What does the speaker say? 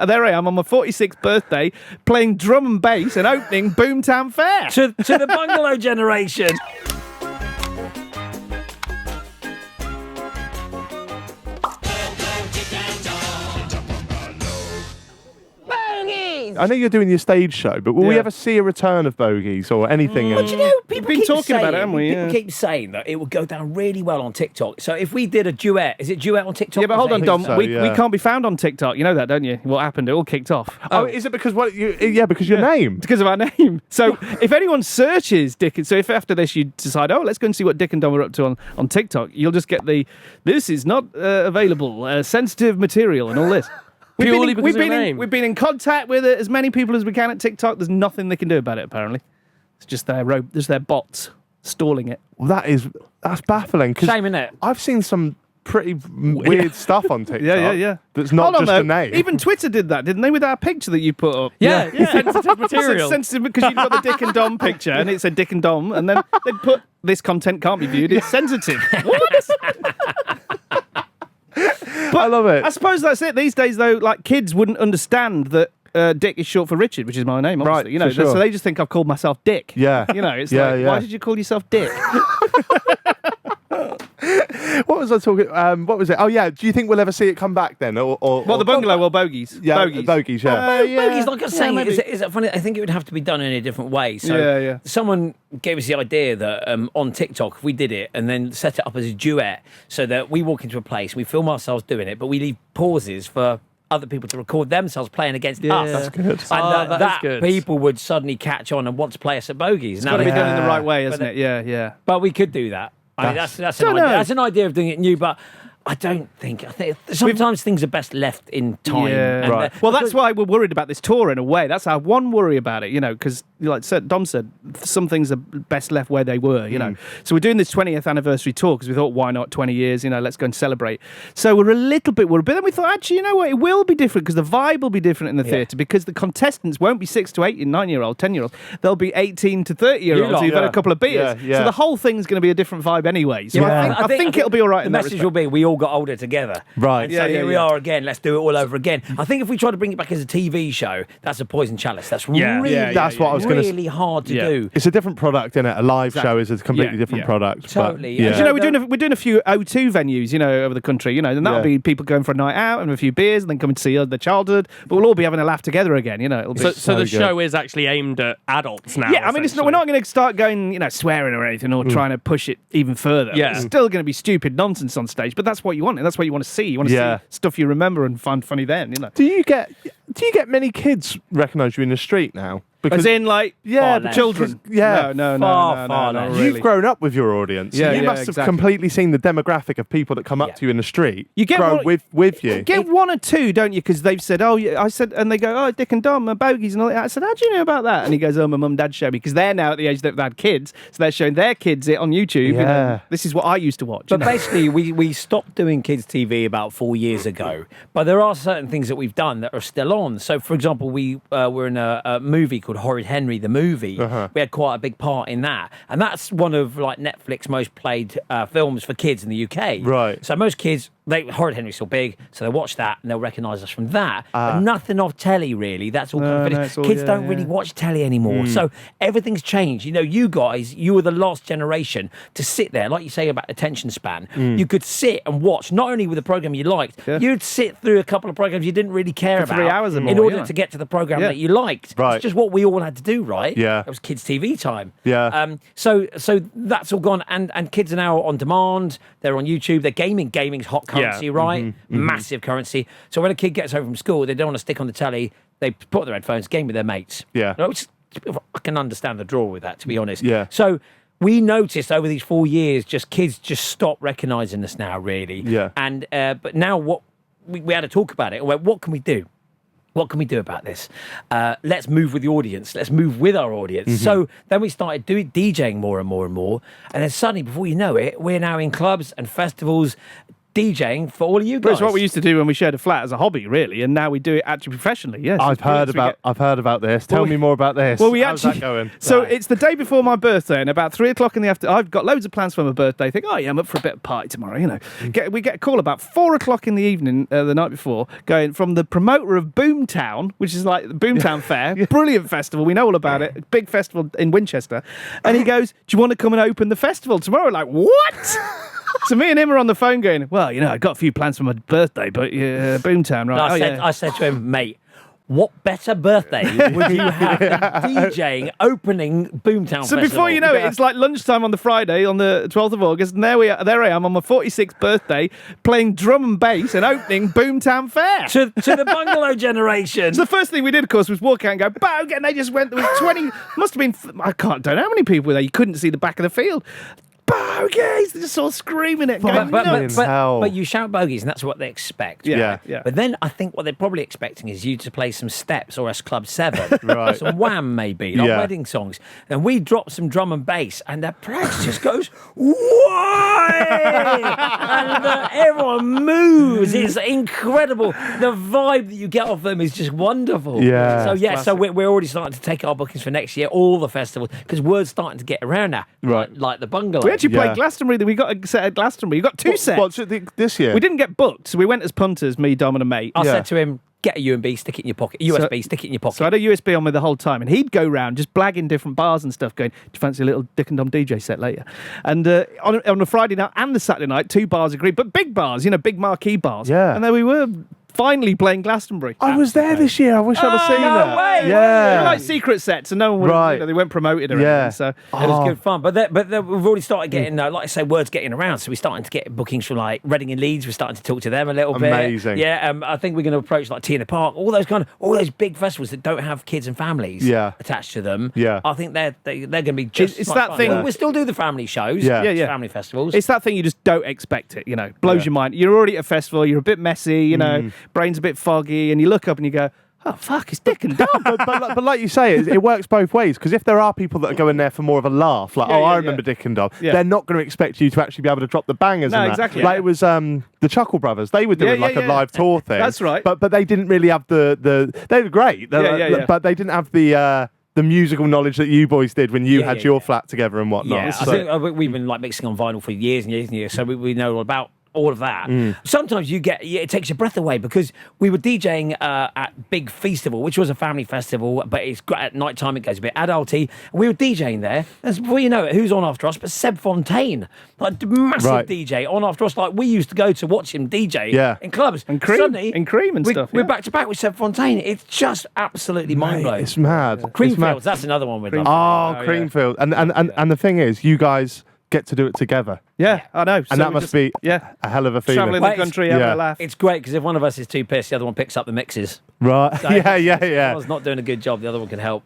And there I am on my 46th birthday playing drum and bass and opening Boomtown Fair. To the Bungalow generation. I know you're doing your stage show, but will we ever see a return of Bogies or anything? But you know, people been keep talking saying, about it, haven't we? People Yeah. keep saying that it would go down really well on TikTok. So if we did a duet, is it duet on TikTok? Yeah, but hold on, Dom. so, we yeah. can't be found on TikTok. You know that, don't you? What happened? It all kicked off. Oh, is it because because your name? Because of our name. So if anyone searches Dick, so if after this you decide, let's go and see what Dick and Dom are up to on TikTok, you'll just get this is not available, sensitive material and all this. Purely because of your name. We've been in contact with as many people as we can at TikTok. There's nothing they can do about it, apparently. It's just their bots stalling it. Well, that's baffling. 'Cause Shame, innit? I've seen some pretty weird stuff on TikTok. Yeah. That's not Hold on, just a though. name. Even Twitter did that, didn't they, with our picture that you put up? Yeah. Sensitive material. It's sensitive because you've got the Dick and Dom picture, and it said Dick and Dom, and then they'd put this content can't be viewed. It's sensitive. What? I love it. I suppose that's it. These days, though, like kids wouldn't understand that Dick is short for Richard, which is my name, obviously. Right, you know, for sure. so they just think I've called myself Dick. Yeah. You know, it's Yeah, like, yeah. why did you call yourself Dick? What was I talking? What was it? Oh yeah. Do you think we'll ever see it come back then? Or The Bungalow or Bogies? Yeah, Bogies. Bogies. Yeah. Bogies, like I was saying, maybe. is it funny? I think it would have to be done in a different way. So Yeah. someone gave us the idea that on TikTok, if we did it and then set it up as a duet, so that we walk into a place, we film ourselves doing it, but we leave pauses for other people to record themselves playing against us. That's good. And that is good. people would suddenly catch on and want to play us at Bogies. It's got to be done in the right way, hasn't it? Yeah. But we could do that. I mean, that's Don't know. an idea of doing it new, but I think sometimes things are best left in time. Yeah. And, Right. Well, that's why we're worried about this tour in a way. That's our one worry about it, you know, because like Dom said, some things are best left where they were, you know. So we're doing this 20th anniversary tour because we thought, why not 20 years, you know, let's go and celebrate. So we're a little bit worried. But then we thought, actually, you know what, it will be different because the vibe will be different in the theatre because the contestants won't be 6 to 8 and 9-year-old, 10-year-olds. They'll be 18 to 30-year-olds who've had a couple of beers. Yeah. So the whole thing's going to be a different vibe anyway. So I think it'll be all right The in that message respect. will be we all got older together. Right. And so here we are again. Let's do it all over again. I think if we try to bring it back as a TV show, that's a poison chalice. That's really, That's what I was going to. really hard to do. It's a different product, isn't it? A live show is a completely different product. Totally. But, Yeah. Do you know, we're doing a few O2 venues, you know, over the country, you know, and that'll be people going for a night out and a few beers and then coming to see the childhood, but we'll all be having a laugh together again, you know. It'll be So the good. show is actually aimed at adults now. yeah, I mean, we're not going to start going, you know, swearing or anything or trying to push it even further. Yeah. It's still going to be stupid nonsense on stage, but that's what you want, and that's what you want to see. You want to see stuff you remember and find funny then, you know. Do you get many kids recognise you in the street now? As in, like, far the less. children. Yeah. No, Far not less. really. You've grown up with your audience. Yeah, You yeah, must have exactly. completely seen the demographic of people that come up to you in the street. You get grow one- with you. You get one or two, don't you? Because they've said, I said, and they go, Dick and Dom, Bogies and all that. I said, how do you know about that? And he goes, my mum and dad show me, because they're now at the age that they've had kids, so they're showing their kids it on YouTube. You know, Yeah. this is what I used to watch. But you know? basically, we stopped doing kids' TV about 4 years ago. But there are certain things that we've done that are still on. So, for example, we were in a movie called Horrid Henry, the movie. We had quite a big part in that. And that's one of like Netflix most played films for kids in the UK. Right. So most kids, Horrid Henry's still big, so they watch that and they'll recognise us from that. But nothing off telly, really. That's all kind of finished. it's all- Kids yeah, don't yeah. really watch telly anymore. So everything's changed. You know, you guys, you were the last generation to sit there, like you say about attention span. You could sit and watch, not only with a programme you liked, you'd sit through a couple of programmes you didn't really care For about 3 hours or in more, order yeah. to get to the programme Yeah. that you liked. Right. It's just what we all had to do, right? Yeah. It was kids' TV time. Yeah. So that's all gone, and kids are now on demand. They're on YouTube. They're gaming. Gaming's hot currency, right? Massive currency. So when a kid gets home from school, they don't want to stick on the telly. They put on their headphones, game with their mates. Yeah. You know, I can understand the draw with that, to be honest. Yeah. So we noticed over these 4 years, kids just stop recognising us now, really. Yeah. And but now what we had to talk about it. What can we do? What can we do about this? Let's move with the audience. Let's move with our audience. So then we started DJing more and more and more. And then suddenly, before you know it, we're now in clubs and festivals DJing for all of you But guys. it's what we used to do when we shared a flat as a hobby, really, and now we do it actually professionally. Yes, I've it's brilliant. heard So we about. I've heard about this. Tell me more about this. Well, we How's actually that going? So Right. it's the day before my birthday, and about 3:00 in the afternoon, I've got loads of plans for my birthday. I think, oh yeah, I'm up for a bit of party tomorrow. You know, we get a call about 4:00 in the evening the night before, going from the promoter of Boomtown, which is like the Boomtown Fair, brilliant festival. We know all about it, big festival in Winchester, and he goes, "Do you want to come and open the festival tomorrow?" Like, what? So me and him are on the phone going, well, you know, I've got a few plans for my birthday, but Boomtown, right? No, I said to him, mate, what better birthday would you have than DJing opening Boomtown So Festival? before you know it, it's like lunchtime on the Friday, on the 12th of August, and there I am on my 46th birthday, playing drum and bass and opening Boomtown Fair. to the Bungalow generation. So the first thing we did, of course, was walk out and go, bow, and they just went, there was 20, must have been, don't know how many people were there, you couldn't see the back of the field. Bogies! They're just all screaming it, going nuts. hell. you shout bogeys, and that's what they expect. Yeah. But then I think what they're probably expecting is you to play some steps or S Club 7. Right. Some Wham, maybe, like Yeah. wedding songs. And we drop some drum and bass, and the place just goes, why? And everyone moves. It's incredible. The vibe that you get off them is just wonderful. Yeah. So, so we're already starting to take our bookings for next year, all the festivals, because word's starting to get around now. Right. Like the Bungalow. We actually Yeah. played Glastonbury. We got a set at Glastonbury. We got two sets. What's it this year? We didn't get booked, so we went as punters, me, Dom, and a mate. I Yeah. said to him, get a USB, stick it in your pocket. USB, stick it in your pocket. So I had a USB on me the whole time, and he'd go round just blagging different bars and stuff, going, do you fancy a little Dck Dom DJ set later? And on a Friday night and the Saturday night, 2 bars agreed, but big bars, you know, big marquee bars. Yeah. And there we were, finally playing Glastonbury. I was there this year. I wish I'd have seen no that. way. They were Yeah. like secret sets, and no one would, Right. you know, they weren't promoted or Yeah. anything. So It was Oh. good fun, but we've already started getting, like I say, words getting around. So we're starting to get bookings from like Reading and Leeds. We're starting to talk to them a little bit. Amazing. Yeah, I think we're going to approach like Tea in the Park, all those big festivals that don't have kids and families Yeah. attached to them. Yeah. I think they're going to be just. It's as that much thing- fun. We still do the family shows. Yeah. Yeah, yeah. Family festivals. it's that thing you just don't expect it, you know, blows Yeah. your mind. You're already at a festival, you're a bit messy, you know, brain's a bit foggy, and you look up and you go, oh, fuck, it's Dck Dom. but like you say, it works both ways. Because if there are people that are going there for more of a laugh, like, Yeah, I yeah, remember yeah. Dck Dom, Yeah. they're not going to expect you to actually be able to drop the bangers. No, and that. exactly. Like it was the Chuckle Brothers. They were doing Yeah, like yeah, a yeah. live tour thing. That's right. But they didn't really have the they were great. Yeah. But they didn't have the musical knowledge that you boys did when you Yeah, had yeah, your yeah. flat together and whatnot. Yeah, I So- think we've been like mixing on vinyl for years and years and years, so we know all about all of that. Sometimes it takes your breath away because we were DJing at Big Festival, which was a family festival, but it's at night time, it goes a bit adulty. We were DJing there, and before you know it, who's on after us? But Seb Fontaine, like massive Right. DJ on after us. Like we used to go to watch him DJ Yeah. in clubs. And Cream, Suddenly, and Cream and stuff. We're yeah. back to back with Seb Fontaine. It's just absolutely mind blowing. It's mad. It's mad. Creamfields, that's another one we'd love. Oh, Creamfield. And the thing is, you guys get to do it together. Yeah, I know. And that must be yeah. a hell of a feeling. Traveling Well, the country, having yeah. a laugh. It's great because if one of us is too pissed, the other one picks up the mixes. Right. So yeah. If one's not doing a good job, the other one can help.